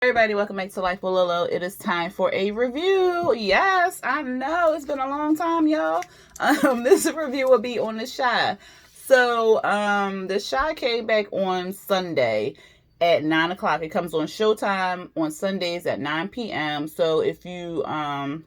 Everybody, welcome back to Life with Lilo. It is time for a review. Yes, I know it's been a long time, y'all. This review will be on The Chi. The Chi came back on Sunday at 9 o'clock. It comes on Showtime on Sundays at 9 p.m. So if you want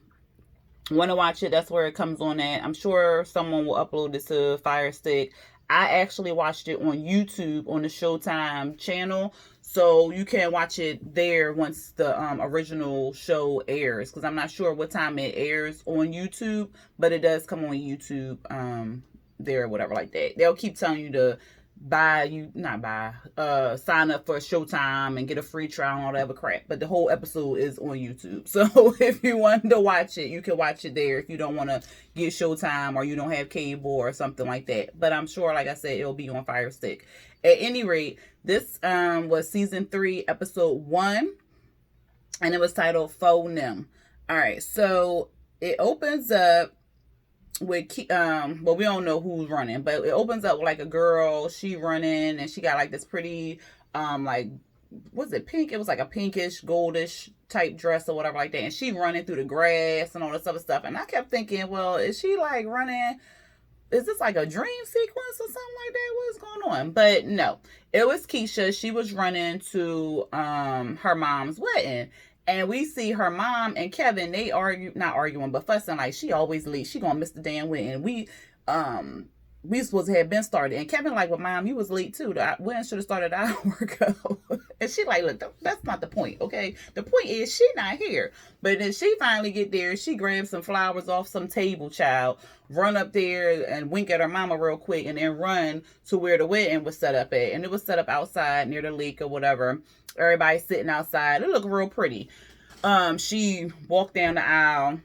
to watch it, that's where it comes on at. I'm sure someone will upload it to Fire Stick. I actually watched it on YouTube on the Showtime channel, so you can watch it there once the original show airs. Because I'm not sure what time it airs on YouTube, but it does come on YouTube there, whatever like that. They'll keep telling you to sign up for Showtime and get a free trial and all that other crap. But the whole episode is on YouTube. So if you want to watch it, you can watch it there if you don't want to get Showtime or you don't have cable or something like that. But I'm sure, like I said, it'll be on Fire Stick. At any rate, this was season 3, episode 1, and it was titled Faux Nem. All right, so it opens up with well, we don't know who's running, but it opens up with like a girl, she running, and she got like this pretty like, was it pink? It was like a pinkish goldish type dress or whatever like that, and she running through the grass and all this other stuff. And I kept thinking, well, is she like running, is this like a dream sequence or something like that? What's going on? But no, it was Keisha. She was running to her mom's wedding. And we see her mom and Kevin, they not arguing, but fussing, like she always late. She gonna miss the damn wedding. We supposed to have been started. And Kevin like, well, mom, you was late too. The wedding should have started an hour ago. And she like, look, that's not the point, okay? The point is she not here. But then she finally get there. She grabs some flowers off some table, child, run up there and wink at her mama real quick, and then run to where the wedding was set up at. And it was set up outside near the lake or whatever. Everybody sitting outside. It looked real pretty. She walked down the aisle.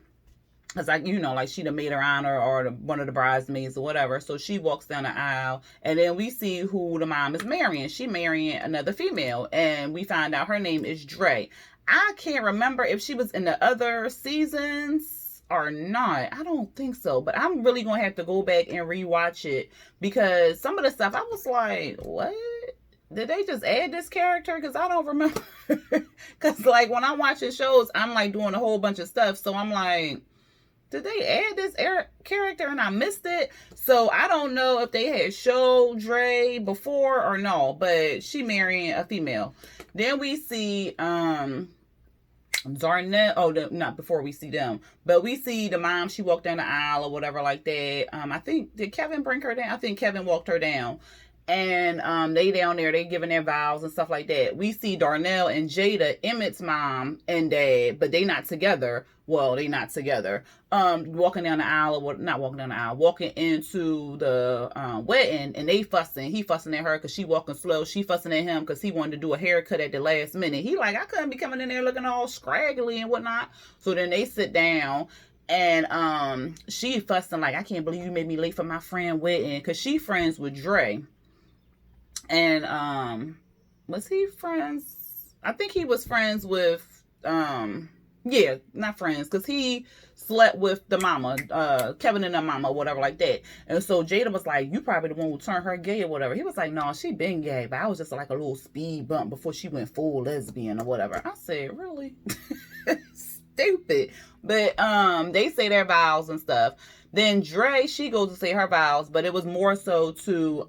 Cause like, you know, like she the maid of honor or one of the bridesmaids or whatever. So she walks down the aisle, and then we see who the mom is marrying. She marrying another female, and we find out her name is Dre. I can't remember if she was in the other seasons or not. I don't think so, but I'm really gonna have to go back and rewatch it, because some of the stuff I was like, what? Did they just add this character? Because I don't remember. Because like when I'm watching shows, I'm like doing a whole bunch of stuff. So I'm like, did they add this character and I missed it? So I don't know if they had showed Dre before or no, but she marrying a female. Then we see Darnell. Oh, not before we see them, but we see the mom. She walked down the aisle or whatever like that. I think, did Kevin bring her down? I think Kevin walked her down. And they down there, they giving their vows and stuff like that. We see Darnell and Jada, Emmett's mom and dad, but they not together. Well, they not together. Walking down the aisle, or not walking down the aisle, walking into the wedding, and they fussing. He fussing at her because she walking slow. She fussing at him because he wanted to do a haircut at the last minute. He like, I couldn't be coming in there looking all scraggly and whatnot. So then they sit down. And she fussing like, I can't believe you made me late for my friend wedding, because she friends with Dre. And was he friends? I think he was friends with yeah, not friends, because he slept with the mama, Kevin and the mama, whatever like that. And so Jada was like, you probably the one who turned her gay or whatever. He was like, no, she been gay, but I was just like a little speed bump before she went full lesbian or whatever. I said, really? Stupid. But they say their vows and stuff. Then Dre, she goes to say her vows, but it was more so to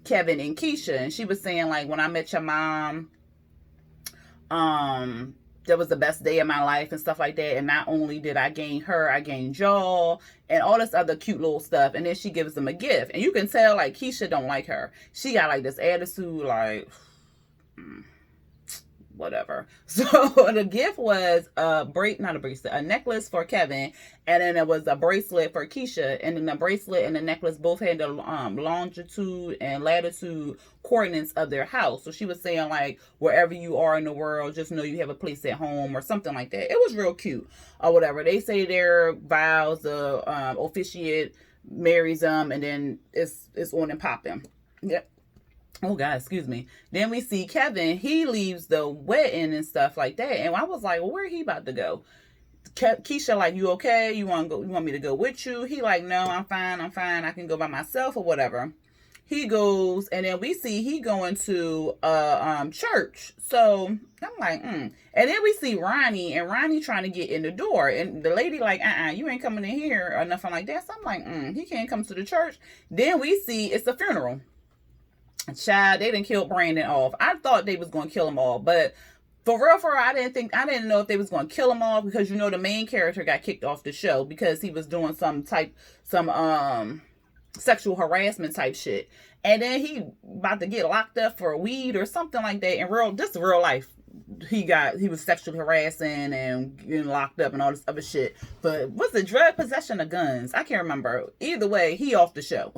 Kevin and Keisha. And she was saying like, when I met your mom, that was the best day of my life and stuff like that. And not only did I gain her, I gained y'all and all this other cute little stuff. And then she gives them a gift, and you can tell like Keisha don't like her. She got like this attitude like whatever. So the gift was a necklace for Kevin, and then it was a bracelet for Keisha. And then the bracelet and the necklace both had the longitude and latitude coordinates of their house. So she was saying like, wherever you are in the world, just know you have a place at home or something like that. It was real cute or whatever. They say their vows, the officiate marries them, and then it's on and popping. Yep. Oh God, excuse me. Then we see Kevin. He leaves the wedding and stuff like that. And I was like, well, where he about to go? Keisha like, you okay? You want to go? You want me to go with you? He like, no, I'm fine. I can go by myself or whatever. he goes, and then we see he going to church. So I'm like, And then we see Ronnie, and Ronnie trying to get in the door, and the lady like, you ain't coming in here or nothing like that. So I'm like, he can't come to the church. Then we see it's a funeral. Child, they didn't kill Brandon off. I thought they was gonna kill him all, but for real, I didn't know if they was gonna kill him off, because the main character got kicked off the show because he was doing some sexual harassment type shit, and then he about to get locked up for weed or something like that. In real life, he was sexually harassing and getting locked up and all this other shit. But what's the drug possession of guns? I can't remember. Either way, he off the show.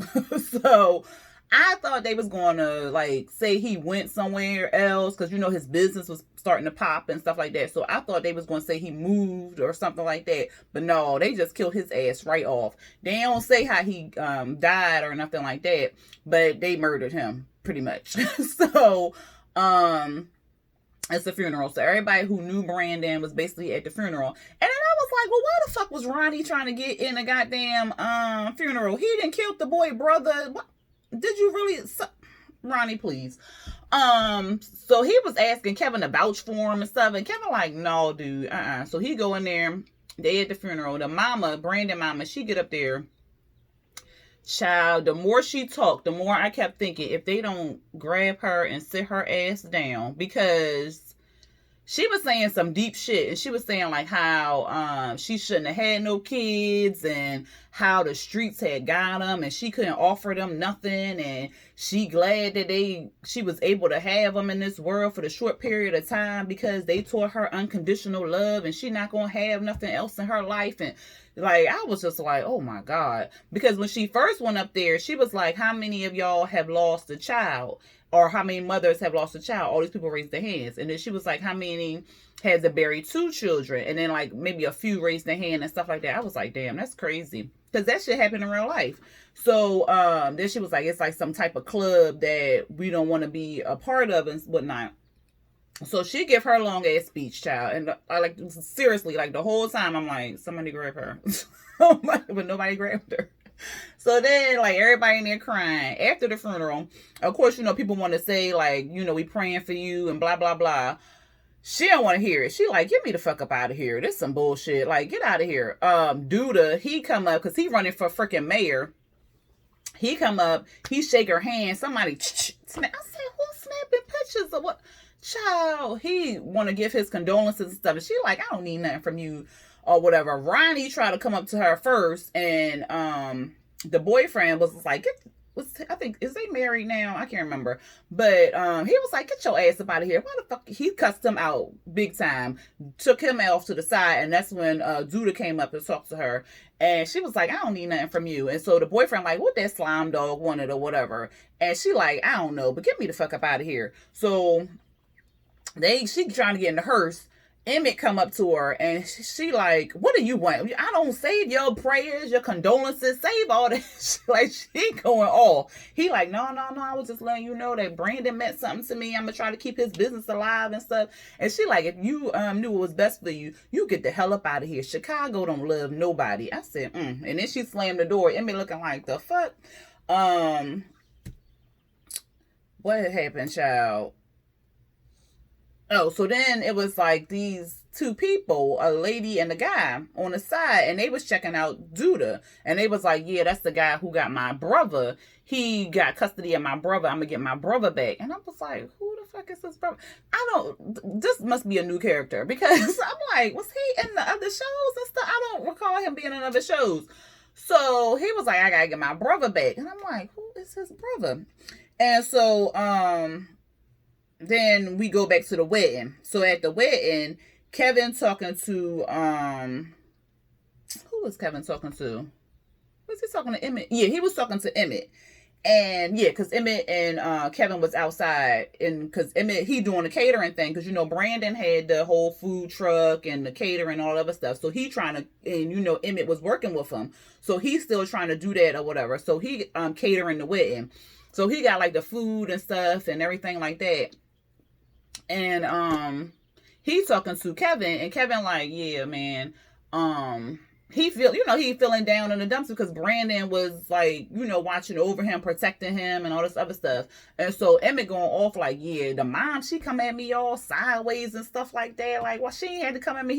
So I thought they was going to like say he went somewhere else, because his business was starting to pop and stuff like that. So I thought they was going to say he moved or something like that. But no, they just killed his ass right off. They don't say how he died or nothing like that, but they murdered him pretty much. So it's a funeral. So everybody who knew Brandon was basically at the funeral. And then I was like, well, why the fuck was Ronnie trying to get in a goddamn funeral? He didn't kill the boy brother. What? Did you really? Ronnie, please. So he was asking Kevin to vouch for him and stuff, and Kevin like, no, dude, So he go in there. They at the funeral. The mama, Brandon mama, she get up there. Child, the more she talked, the more I kept thinking, if they don't grab her and sit her ass down, because she was saying some deep shit, and she was saying like how she shouldn't have had no kids, and how the streets had got them, and she couldn't offer them nothing, and she glad that she was able to have them in this world for the short period of time, because they taught her unconditional love, and she not gonna have nothing else in her life. And like, I was just like, oh my God. Because when she first went up there, she was like, how many of y'all have lost a child? Or how many mothers have lost a child? All these people raised their hands. And then she was like, how many has to bury 2 children? And then like maybe a few raised their hand and stuff like that. I was like, damn, that's crazy. Because that shit happened in real life. So then she was like, it's like some type of club that we don't want to be a part of and whatnot. So she give her long ass speech, child. And I like, seriously, like the whole time I'm like, somebody grab her. But nobody grabbed her. So then, like, everybody in there crying after the funeral. Of course, people want to say, like, we praying for you and blah, blah, blah. She don't want to hear it. She like, get me the fuck up out of here. This some bullshit. Like, get out of here. Duda, he come up, because he running for freaking mayor. He come up, he shake her hand. Somebody, snap. I said, who's snapping pictures of what? Child, he want to give his condolences and stuff. And she like, I don't need nothing from you or whatever. Ronnie tried to come up to her first, and the boyfriend was like, I think, is they married now? I can't remember. But he was like, get your ass up out of here. Why the fuck? He cussed him out big time, took him off to the side, and that's when Duda came up and talked to her. And she was like, I don't need nothing from you. And so the boyfriend like, what that slime dog wanted or whatever. And she like, I don't know, but get me the fuck up out of here. So she trying to get in the hearse. Emmett come up to her, and she like, what do you want? I don't save your prayers, your condolences, save all that. Like, she going off. He like, no, I was just letting you know that Brandon meant something to me. I'm gonna try to keep his business alive and stuff. And she like, if you knew what was best for you, you get the hell up out of here. Chicago don't love nobody. I said, And then she slammed the door. Emmett looking like, the fuck? What happened, child? Oh, so then it was like these 2 people, a lady and a guy on the side, and they was checking out Duda. And they was like, yeah, that's the guy who got my brother. He got custody of my brother. I'm going to get my brother back. And I was like, who the fuck is this brother? This must be a new character, because I'm like, was he in the other shows and stuff? I don't recall him being in other shows. So he was like, I got to get my brother back. And I'm like, who is his brother? And so, then we go back to the wedding. So at the wedding, Kevin talking to who was Kevin talking to? Was he talking to Emmett? Yeah, he was talking to Emmett. And yeah, because Emmett and Kevin was outside, and because Emmett, he doing the catering thing, because Brandon had the whole food truck and the catering and all other stuff. So he trying to, and Emmett was working with him, so he's still trying to do that or whatever. So he catering the wedding. So he got like the food and stuff and everything like that. And he talking to Kevin, and Kevin like, yeah, man, he he feeling down in the dumps because Brandon was like, watching over him, protecting him and all this other stuff. And so Emmett going off like, yeah, the mom, she come at me all sideways and stuff like that. Like, well, she ain't had to come at me.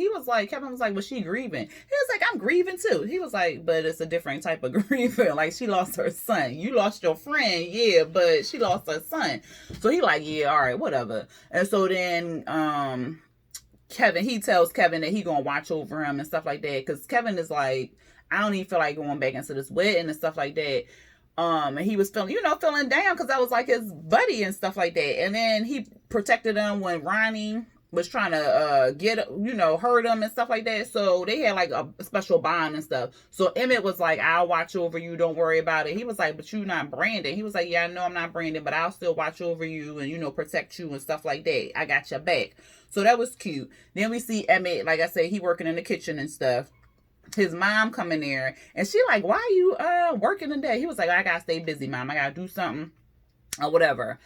Kevin was like, was she grieving? He was like, I'm grieving too. He was like, but it's a different type of grieving. Like, she lost her son. You lost your friend, yeah, but she lost her son. So he like, yeah, all right, whatever. And so then, he tells Kevin that he gonna watch over him and stuff like that, because Kevin is like, I don't even feel like going back into this wedding and stuff like that. And he was feeling down because that was like his buddy and stuff like that. And then he protected him when Ronnie was trying to hurt him and stuff like that. So they had like a special bond and stuff. So Emmett was like, I'll watch over you, don't worry about it. He was like, but you not Brandon. He was like, yeah, I know I'm not Brandon, but I'll still watch over you and protect you and stuff like that. I got your back. So that was cute. Then we see Emmett, like I said, he working in the kitchen and stuff. His mom come in there and she like, why are you working today? He was like, I gotta stay busy, mom. I gotta do something or whatever.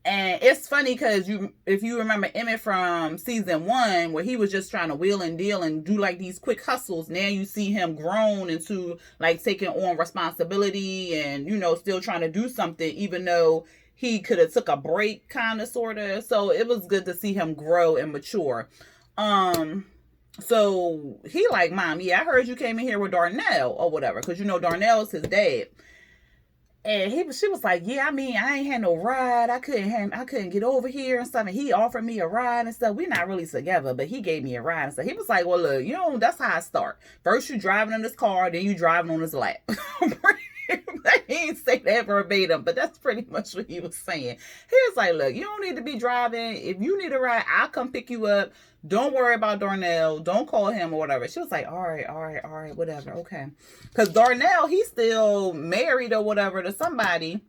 And it's funny because if you remember Emmett from season 1, where he was just trying to wheel and deal and do like these quick hustles, now you see him grown into like taking on responsibility and still trying to do something, even though he could have took a break, kind of, sort of. So it was good to see him grow and mature. So he like, mom, yeah, I heard you came in here with Darnell or whatever, because Darnell is his dad. And she was like, yeah, I mean, I ain't had no ride. I couldn't get over here and stuff. And he offered me a ride and stuff. We're not really together, but he gave me a ride and stuff. He was like, well, look, that's how I start. First you driving in this car, then you driving on his lap. He didn't say that verbatim, but that's pretty much what he was saying. He was like, look, you don't need to be driving. If you need a ride, I'll come pick you up. Don't worry about Darnell. Don't call him or whatever. She was like, all right, whatever. Okay. Because Darnell, he's still married or whatever to somebody.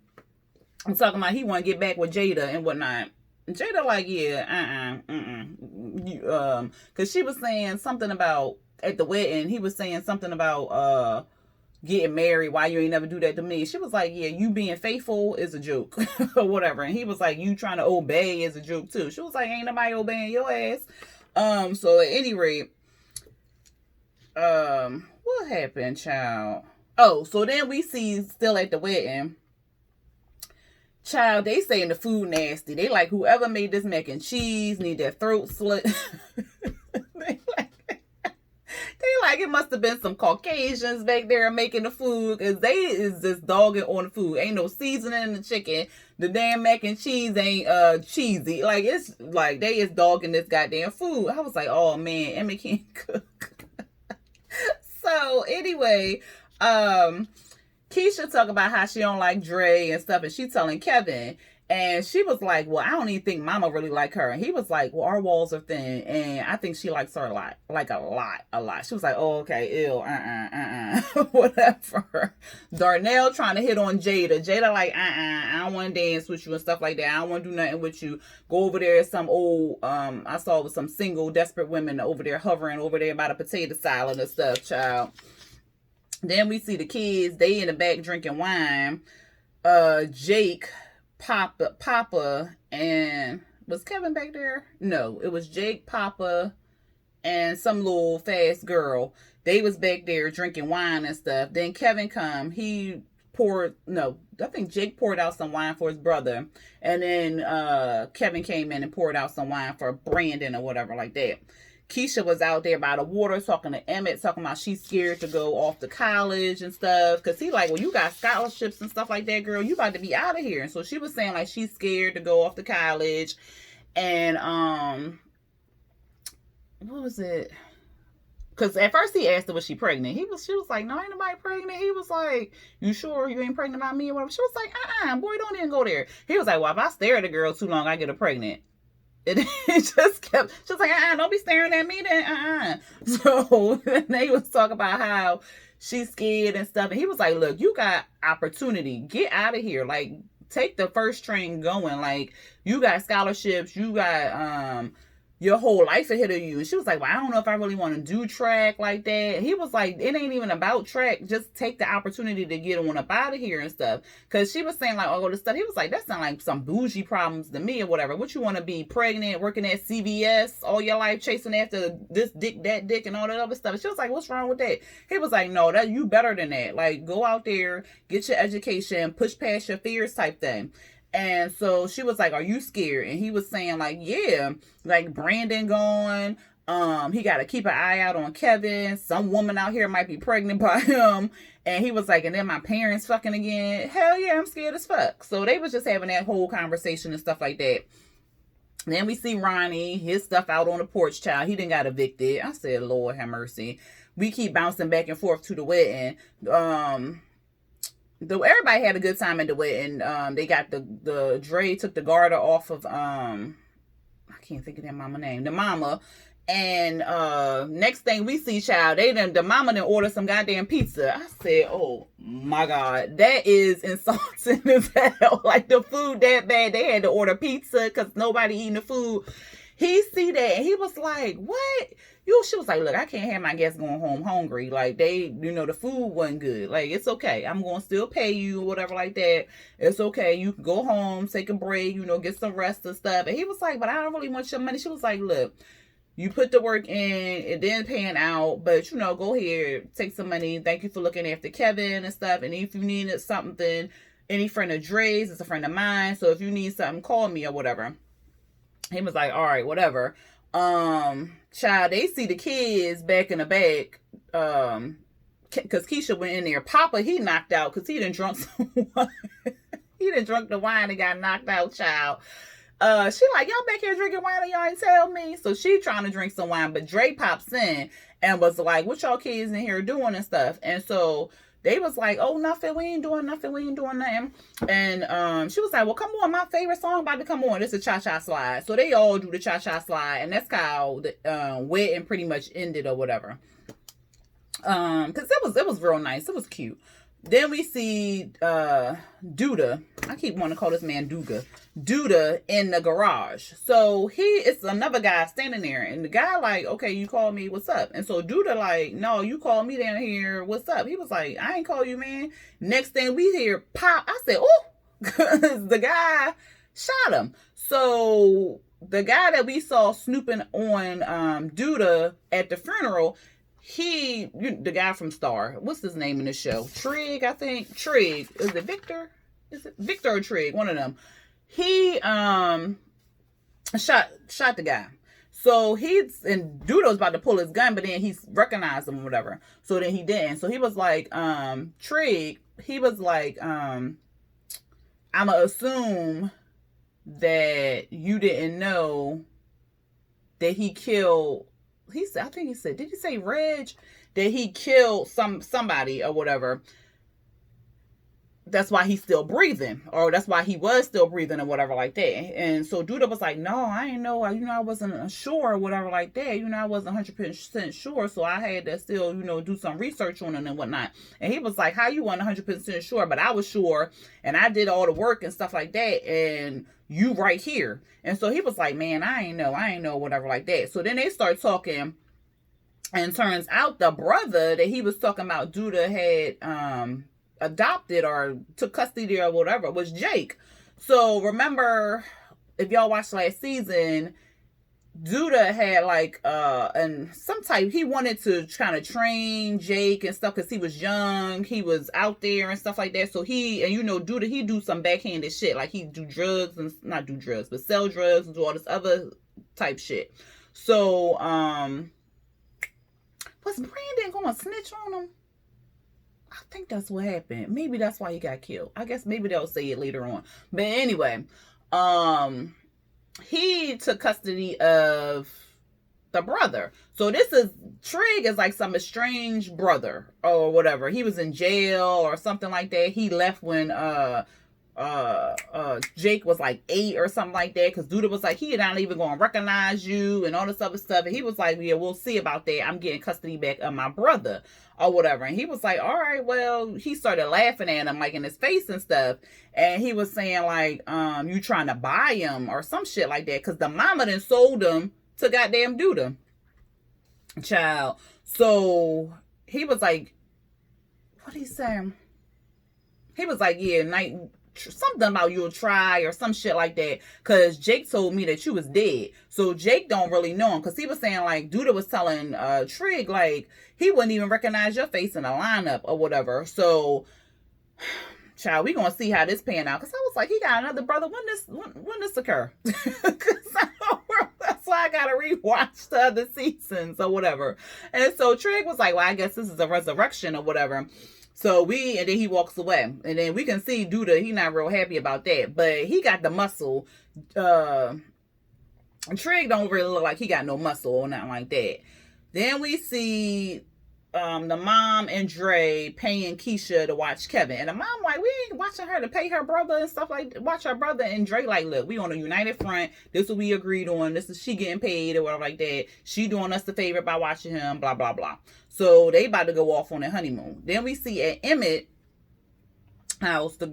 I'm talking about he want to get back with Jada and whatnot. Jada like, yeah, because she was saying something about, at the wedding, he was saying something about, getting married, why you ain't never do that to me? She was like, yeah, you being faithful is a joke or whatever. And he was like, you trying to obey is a joke too. She was like, ain't nobody obeying your ass. So at any rate, what happened, child? Oh, so then we see, still at the wedding, child, they saying the food nasty. They like, whoever made this mac and cheese need their throat slit. They like, it must have been some Caucasians back there making the food, because they is just dogging on the food. Ain't no seasoning in the chicken. The damn mac and cheese ain't cheesy. Like, it's like they is dogging this goddamn food. I was like, oh man, Emmy can't cook. So anyway, Keisha talk about how she don't like Dre and stuff, and she telling Kevin. And she was like, well, I don't even think mama really like her. And he was like, well, our walls are thin. And I think she likes her a lot. Like a lot. She was like, oh, okay, ew, whatever. Darnell trying to hit on Jada. Jada like, I don't want to dance with you and stuff like that. I don't want to do nothing with you. Go over there, some old, I saw with some single, desperate women over there hovering over there by the potato salad and stuff, child. Then we see the kids. They in the back drinking wine. Jake... Papa, and was Kevin back there? No, it was Jake, Papa, and some little fast girl. They was back there drinking wine and stuff. Then Kevin come. I think Jake poured out some wine for his brother. And then Kevin came in and poured out some wine for Brandon or whatever like that. Keisha was out there by the water talking to Emmett, talking about she's scared to go off to college and stuff. Because he like, well, you got scholarships and stuff like that, girl. You about to be out of here. And so she was saying like she's scared to go off to college. And what was it? Because at first he asked her, was she pregnant? She was like, no, ain't nobody pregnant. He was like, you sure you ain't pregnant by me or whatever? She was like, boy, don't even go there. He was like, well, if I stare at a girl too long, I get her pregnant. It just kept, she was like, don't be staring at me then, So they was talking about how she's scared and stuff. And he was like, look, you got opportunity. Get out of here. Like, take the first train going. Like, you got scholarships. You got, your whole life ahead of you. And she was like, well, I don't know if I really want to do track like that. And he was like, it ain't even about track. Just take the opportunity to get on up out of here and stuff. Because she was saying like, oh, this stuff. He was like, that sounds like some bougie problems to me or whatever. What you want to be pregnant, working at CVS all your life, chasing after this dick, that dick, and all that other stuff. And she was like, what's wrong with that? He was like, no, that you better than that. Like, go out there, get your education, push past your fears type thing. And so she was like, are you scared? And he was saying like, yeah, like Brandon gone. He got to keep an eye out on Kevin. Some woman out here might be pregnant by him. And he was like, and then my parents fucking again. Hell yeah, I'm scared as fuck. So they was just having that whole conversation and stuff like that. Then we see Ronnie, his stuff out on the porch, child. He didn't got evicted. I said, Lord have mercy. We keep bouncing back and forth to the wedding. Though everybody had a good time at the wedding. They got the Dre took the garter off of I can't think of that mama name. The mama. And next thing we see, child, the mama done order some goddamn pizza. I said, oh my God, that is insulting as hell. Like the food that bad, they had to order pizza because nobody eating the food. He see that and he was like, what? She was like, look, I can't have my guests going home hungry. Like the food wasn't good. Like, it's okay. I'm going to still pay you or whatever like that. It's okay. You can go home, take a break, get some rest and stuff. And he was like, but I don't really want your money. She was like, look, you put the work in, it didn't pan out, but go ahead, take some money. Thank you for looking after Kevin and stuff. And if you needed something, any friend of Dre's is a friend of mine. So if you need something, call me or whatever. He was like, all right, whatever. Child, they see the kids back in the back, because Keisha went in there. Papa, he knocked out because he done drunk some wine. He done drunk the wine and got knocked out, child. She like, y'all back here drinking wine and y'all ain't tell me. So she trying to drink some wine, but Dre pops in and was like, what y'all kids in here doing and stuff? And so they was like, oh, nothing, we ain't doing nothing. And she was like, well, come on, my favorite song about to come on. It's a cha-cha slide. So they all do the cha-cha slide, and that's how the wedding pretty much ended or whatever. Because it was real nice. It was cute. Then we see Duda. I keep wanting to call this man Duda in the garage. So it's another guy standing there. And the guy like, okay, you called me, what's up? And so Duda like, no, you called me down here, what's up? He was like, I ain't call you, man. Next thing we hear pop. I said, oh, because the guy shot him. So the guy that we saw snooping on Duda at the funeral, the guy from Star, what's his name in the show? Trig, I think. Trig. Is it Victor? Is it Victor or Trig? One of them. He shot the guy. So and Duda was about to pull his gun, but then he recognized him or whatever. So then he didn't. So he was like, Trig, he was like, I'ma assume that you didn't know that he killed. I think he said, did he say Reg? That he killed somebody or whatever. That's why he's still breathing, or that's why he was still breathing or whatever like that. And so Duda was like, no, I ain't know. I wasn't sure or whatever like that. I wasn't 100% sure. So I had to still, do some research on it and whatnot. And he was like, how you weren't 100% sure? But I was sure, and I did all the work and stuff like that. And you right here. And so he was like, man, I ain't know, whatever like that. So then they start talking, and turns out the brother that he was talking about Duda had adopted or took custody or whatever was Jake. So remember, if y'all watched last season, Duda had like he wanted to kind of train Jake and stuff because he was young, he was out there and stuff like that. So Duda, he do some backhanded shit, like he do drugs and not do drugs, but sell drugs and do all this other type shit. So was Brandon going to snitch on him? I think that's what happened. Maybe that's why he got killed. I guess maybe they'll say it later on. But anyway, he took custody of the brother. So Trig is like some estranged brother or whatever. He was in jail or something like that. He left when Jake was like 8 or something like that, because Duda was like, he not even gonna recognize you and all this other stuff. And he was like, yeah, we'll see about that. I'm getting custody back of my brother or whatever. And he was like, all right, well, he started laughing at him like in his face and stuff. And he was saying like, you trying to buy him or some shit like that, because the mama done sold him to goddamn Duda. Child. So he was like, what did he say? He was like, yeah, night, something about you'll try or some shit like that. Cause Jake told me that you was dead. So Jake don't really know him. Cause he was saying like, Duda was telling Trig like he wouldn't even recognize your face in the lineup or whatever. So, child, we gonna see how this pan out. Cause I was like, he got another brother. When this occur? That's why I gotta rewatch the other seasons or whatever. And so Trig was like, well, I guess this is a resurrection or whatever. So and then he walks away. And then we can see Duda, he not real happy about that. But he got the muscle. Trig don't really look like he got no muscle or nothing like that. Then we see the mom and Dre paying Keisha to watch Kevin. And the mom like, we ain't watching her to pay her brother and stuff like, watch her brother. And Dre like, look, we on a united front. This what we agreed on. This is she getting paid or whatever like that. She doing us the favor by watching him, blah, blah, blah. So they about to go off on their honeymoon. Then we see at Emmett house, the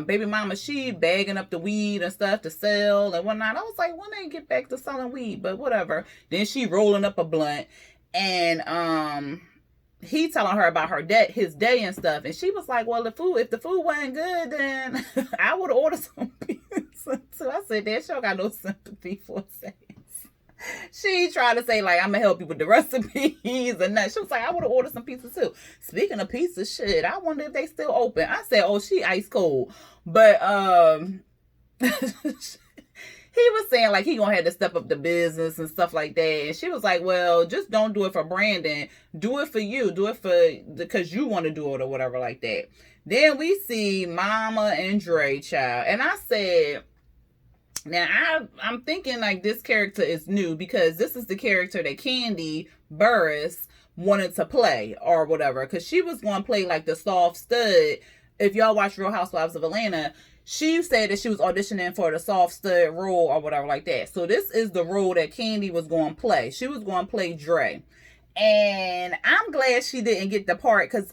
baby mama, she bagging up the weed and stuff to sell and whatnot. I was like, when they get back to selling weed, but whatever. Then she rolling up a blunt and he telling her about his day and stuff. And she was like, well, if the food wasn't good, then I would order some pizza too. I said, that sure got no sympathy for sex. She tried to say, like, I'm going to help you with the recipes and that. She was like, I would have ordered some pizza too. Speaking of pizza, shit, I wonder if they still open. I said, oh, she ice cold. But, he was saying, like, he going to have to step up the business and stuff like that. And she was like, well, just don't do it for Brandon. Do it for you. Do it because you want to do it or whatever like that. Then we see Mama and Dre, child. And I said, now, I'm thinking like this character is new because this is the character that Candy Burris wanted to play or whatever. Because she was going to play like the soft stud. If y'all watch Real Housewives of Atlanta, she said that she was auditioning for the soft stud role or whatever like that. So this is the role that Candy was going to play. She was going to play Dre. And I'm glad she didn't get the part because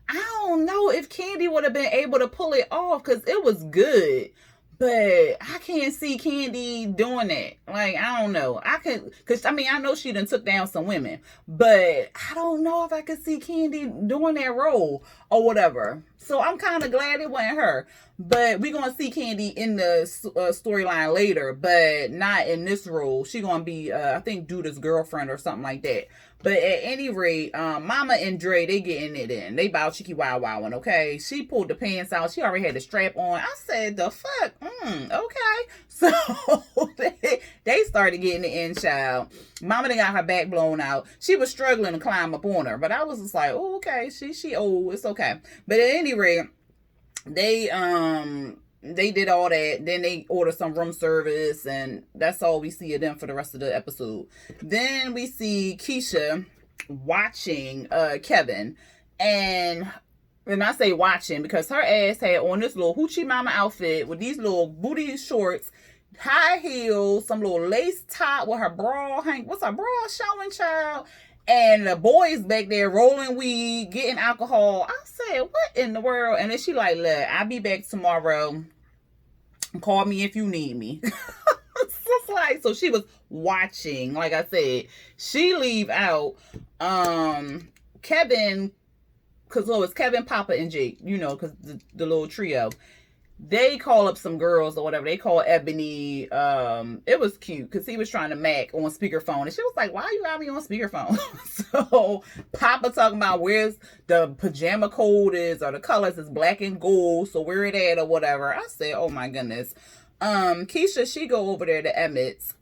I don't know if Candy would have been able to pull it off because it was good. But I can't see Candy doing that. Like, I don't know. Because I know she done took down some women. But I don't know if I could see Candy doing that role or whatever. So I'm kind of glad it wasn't her. But we're going to see Candy in the storyline later. But not in this role. She's going to be, I think, Duda's girlfriend or something like that. But at any rate, Mama and Dre, they getting it in. They bout Chicky Wow Wowing, okay? She pulled the pants out. She already had the strap on. I said, the fuck? Okay. So they started getting it in, child. Mama done got her back blown out. She was struggling to climb up on her. But I was just like, oh, okay. She old. It's okay. But at any rate, they did all that. Then they ordered some room service, and that's all we see of them for the rest of the episode. Then we see Keisha watching Kevin, and I say watching because her ass had on this little hoochie mama outfit with these little booty shorts, high heels, some little lace top with her bra what's her bra showing, child? And the boys back there rolling weed, getting alcohol. I said, what in the world? And then she like, look, I'll be back tomorrow. Call me if you need me. So she was watching. Like I said, she leave out Kevin, because it was Kevin, Papa, and Jake, because the little trio. They call up some girls or whatever. They call Ebony. It was cute because he was trying to Mac on speakerphone. And she was like, why you got me on speakerphone? So Papa talking about where's the pajama code is or the colors is black and gold. So where it at or whatever. I said, oh my goodness. Keisha, she go over there to Emmett's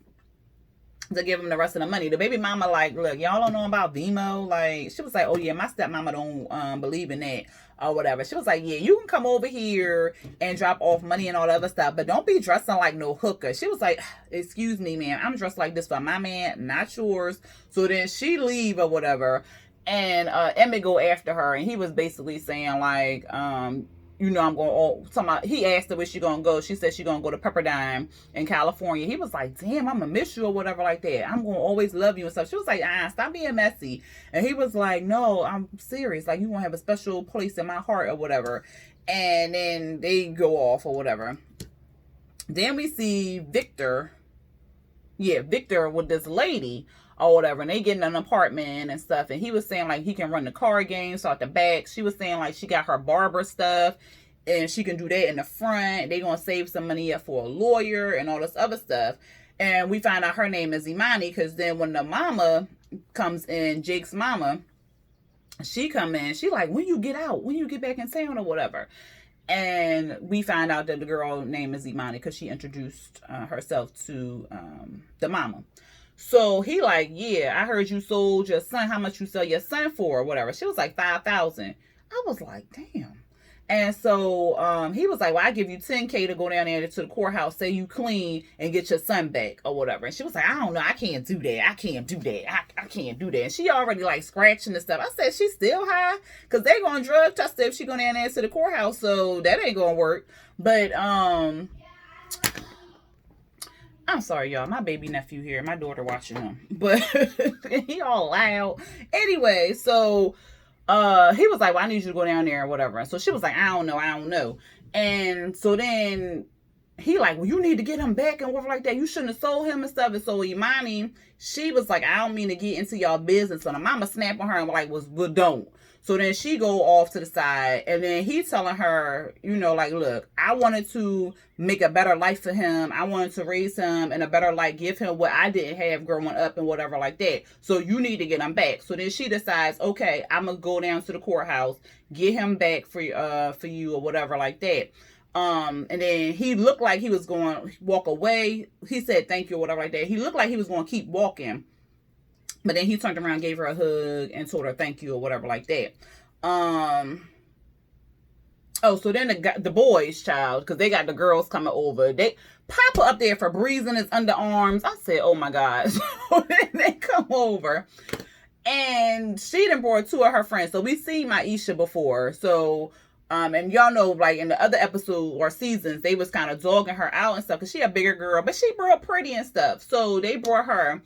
to give him the rest of the money. The baby mama like, look, y'all don't know about Vimo. Like, she was like, oh yeah, my stepmama don't believe in that or whatever. She was like, yeah, you can come over here and drop off money and all the other stuff, but don't be dressing like no hooker. She was like, excuse me, man, I'm dressed like this for my man, not yours. So then she leave or whatever, and Emmett go after her, and he was basically saying like, I'm going he asked her where she gonna go. She said she gonna go to Pepperdine in California. He was like, damn, I'm gonna miss you or whatever like that. I'm gonna always love you and stuff. She was like, stop being messy. And he was like, no, I'm serious. Like, you gonna have a special place in my heart or whatever. And then they go off or whatever. Then we see Victor Victor with this lady or whatever, and they get in an apartment and stuff, and he was saying like he can run the card games out the back. She was saying like she got her barber stuff and she can do that in the front. They gonna save some money up for a lawyer and all this other stuff. And we find out her name is Imani, because then when the mama comes in, Jake's mama, she come in, she like, when you get out, when you get back in town or whatever. And we find out that the girl name is Imani because she introduced herself to the mama. So he like, yeah, I heard you sold your son. How much you sell your son for or whatever? She was like 5,000. I was like, damn. And so he was like, well, I give you 10K to go down there to the courthouse, say you clean, and get your son back or whatever. And she was like, I don't know. I can't do that. I can't do that. I can't do that. And she already like scratching and stuff. I said, she's still high because they're going to drug test her if she go down there to the courthouse. So that ain't going to work. But I'm sorry, y'all. My baby nephew here. My daughter watching him. But he all loud. Anyway, so he was like, well, I need you to go down there or whatever. And so she was like, I don't know. And so then he like, well, you need to get him back and whatever like that. You shouldn't have sold him and stuff. And so Imani, she was like, I don't mean to get into y'all business. So the mama snapped on her and like, well, don't. So then she go off to the side, and then he telling her, you know, like, look, I wanted to make a better life for him. I wanted to raise him in a better life, give him what I didn't have growing up and whatever like that. So you need to get him back. So then she decides, okay, I'm going to go down to the courthouse, get him back for you or whatever like that. And then he looked like he was going to walk away. He said, thank you or whatever like that. He looked like he was going to keep walking. But then he turned around, gave her a hug, and told her thank you or whatever like that. So then the boys, child, because they got the girls coming over. They pop her up there for breezing his underarms. I said, oh my God. So then they come over. And she done brought two of her friends. So we seen Maisha before. So, and y'all know, like in the other episode or seasons, they was kind of dogging her out and stuff because she a bigger girl, but she real pretty and stuff. So they brought her.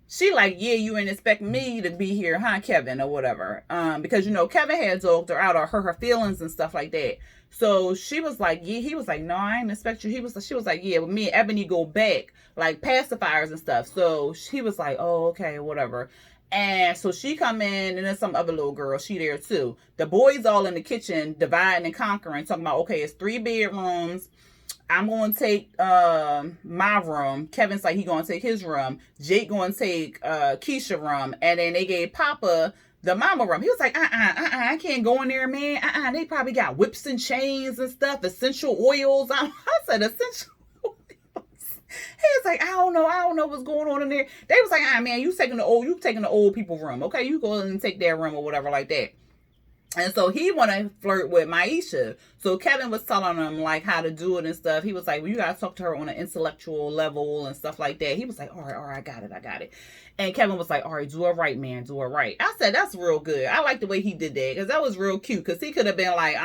She like, yeah, you ain't expect me to be here, huh, Kevin, or whatever. Because, you know, Kevin had dogged her out or hurt her feelings and stuff like that. So she was like, yeah, he was like, no, I ain't expect you. She was like, yeah, but me and Ebony go back, like pacifiers and stuff. So she was like, oh, okay, whatever. And so she come in, and then some other little girl, she there too. The boys all in the kitchen, dividing and conquering, talking about, okay, it's 3 bedrooms. I'm going to take my room. Kevin's like, he going to take his room. Jake going to take Keisha room. And then they gave Papa the mama room. He was like, I can't go in there, man. They probably got whips and chains and stuff, essential oils. I said, essential oils. He was like, I don't know what's going on in there. They was like, man, you taking the old people room. Okay, you go and take their room or whatever like that. And so he want to flirt with Maisha. So Kevin was telling him like how to do it and stuff. He was like, well, you got to talk to her on an intellectual level and stuff like that. He was like, all right, I got it. And Kevin was like, all right, do it right, man. Do it right. I said, that's real good. I like the way he did that because that was real cute. Because he could have been like,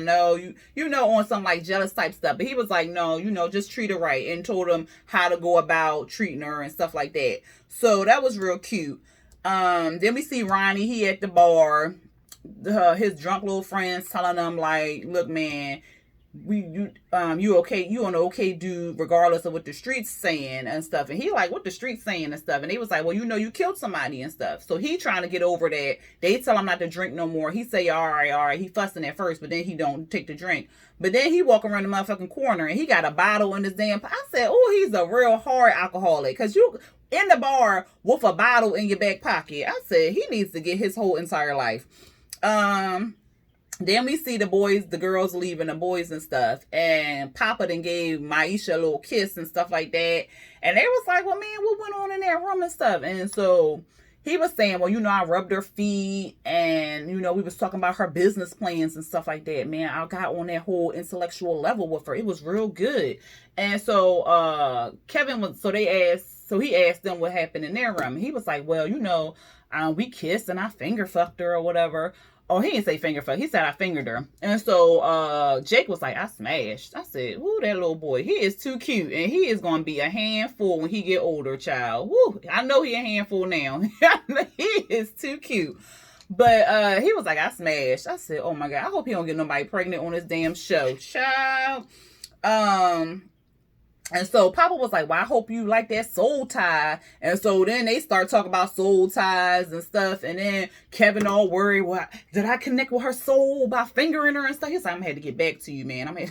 no, you know, on some like jealous type stuff. But he was like, no, you know, just treat her right, and told him how to go about treating her and stuff like that. So that was real cute. Then we see Ronnie. He at the bar. His drunk little friends telling him like, look, man, you okay, you on the okay dude regardless of what the streets saying and stuff. And he like, what the streets saying and stuff. And he was like, well, you know, you killed somebody and stuff. So he trying to get over that. They tell him not to drink no more. He say, all right. He fussing at first, but then he don't take the drink. But then he walk around the motherfucking corner and he got a bottle in his damn. I said, oh, he's a real hard alcoholic, because you in the bar with a bottle in your back pocket. I said he needs to get his whole entire life. Then we see the girls leaving, the boys and stuff, and Papa then gave Maisha a little kiss and stuff like that, and they was like, well, man, what went on in that room and stuff? And so he was saying, well, you know, I rubbed her feet, and, you know, we was talking about her business plans and stuff like that. Man, I got on that whole intellectual level with her. It was real good. And so he asked them what happened in their room. He was like, well, you know, we kissed and I finger fucked her or whatever. Oh, he didn't say finger fuck. He said I fingered her. And so Jake was like, I smashed. I said, ooh, that little boy. He is too cute. And he is going to be a handful when he get older, child. Woo, I know he a handful now. He is too cute. But he was like, I smashed. I said, oh my God, I hope he don't get nobody pregnant on this damn show. Child. And so Papa was like, well, I hope you like that soul tie. And so then they start talking about soul ties and stuff. And then Kevin all worried, well, did I connect with her soul by fingering her and stuff? He's like, I'm going to have to get back to you, man. I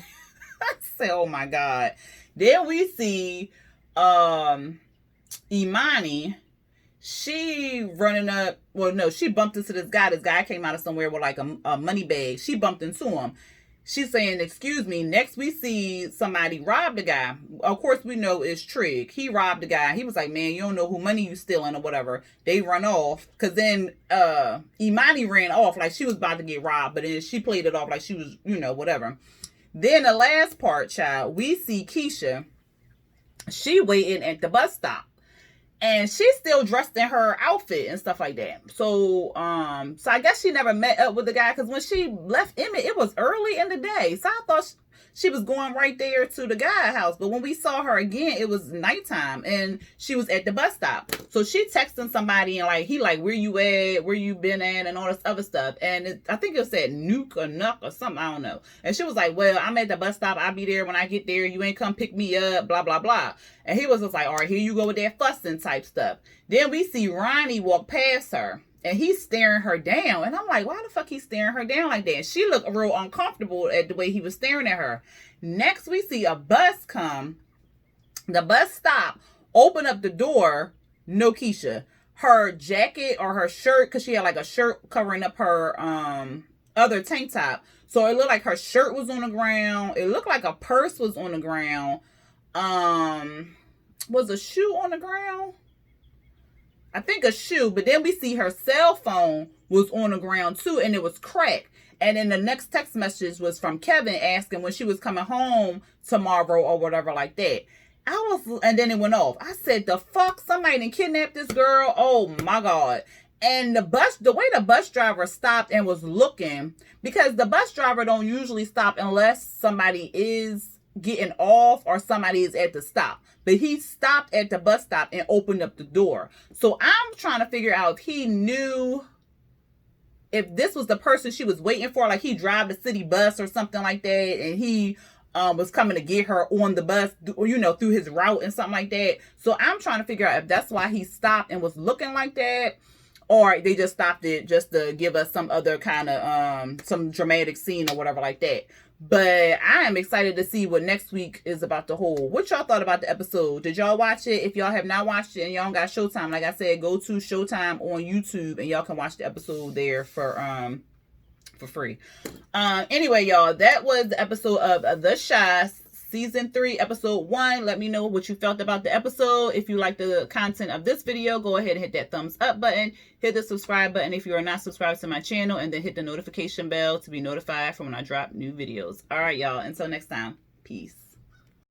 say, oh my God. Then we see Imani. She running up. Well, no, she bumped into this guy. This guy came out of somewhere with like a money bag. She bumped into him. She's saying, excuse me. Next, we see somebody rob the guy. Of course, we know it's Trig. He robbed the guy. He was like, man, you don't know who money you stealing or whatever. They run off. Because then Imani ran off like she was about to get robbed. But then she played it off like she was, whatever. Then the last part, child, we see Keisha. She waiting at the bus stop. And she's still dressed in her outfit and stuff like that. So I guess she never met up with the guy, because when she left Emmett, it was early in the day. So I thought she was going right there to the guy's house. But when we saw her again, it was nighttime and she was at the bus stop. So she texting somebody and like, he like, where you at? Where you been at? And all this other stuff. And I think it said Nuke or Nuck or something. I don't know. And she was like, well, I'm at the bus stop. I'll be there when I get there. You ain't come pick me up, blah, blah, blah. And he was just like, all right, here you go with that fussing type stuff. Then we see Ronnie walk past her. And he's staring her down. And I'm like, why the fuck he's staring her down like that? And she looked real uncomfortable at the way he was staring at her. Next, we see a bus come. The bus stop. Open up the door. No Keisha. Her jacket or her shirt, because she had like a shirt covering up her other tank top. So it looked like her shirt was on the ground. It looked like a purse was on the ground. Was a shoe on the ground? I think a shoe, but then we see her cell phone was on the ground too, and it was cracked. And then the next text message was from Kevin asking when she was coming home tomorrow or whatever like that. And then it went off. I said, the fuck? Somebody done kidnapped this girl? Oh my God. And the way the bus driver stopped and was looking, because the bus driver don't usually stop unless somebody is getting off or somebody is at the stop. But he stopped at the bus stop and opened up the door. So I'm trying to figure out if he knew if this was the person she was waiting for, like he drive the city bus or something like that, and he was coming to get her on the bus, through his route and something like that. So I'm trying to figure out if that's why he stopped and was looking like that, or they just stopped it just to give us some other kind of some dramatic scene or whatever like that. But I am excited to see what next week is about to hold. What y'all thought about the episode? Did y'all watch it? If y'all have not watched it and y'all got Showtime, like I said, go to Showtime on YouTube and y'all can watch the episode there for free. Anyway, y'all, that was the episode of The Chi Season 3, Episode 1. Let me know what you felt about the episode. If you like the content of this video, go ahead and hit that thumbs up button. Hit the subscribe button if you are not subscribed to my channel. And then hit the notification bell to be notified from when I drop new videos. All right, y'all. Until next time. Peace.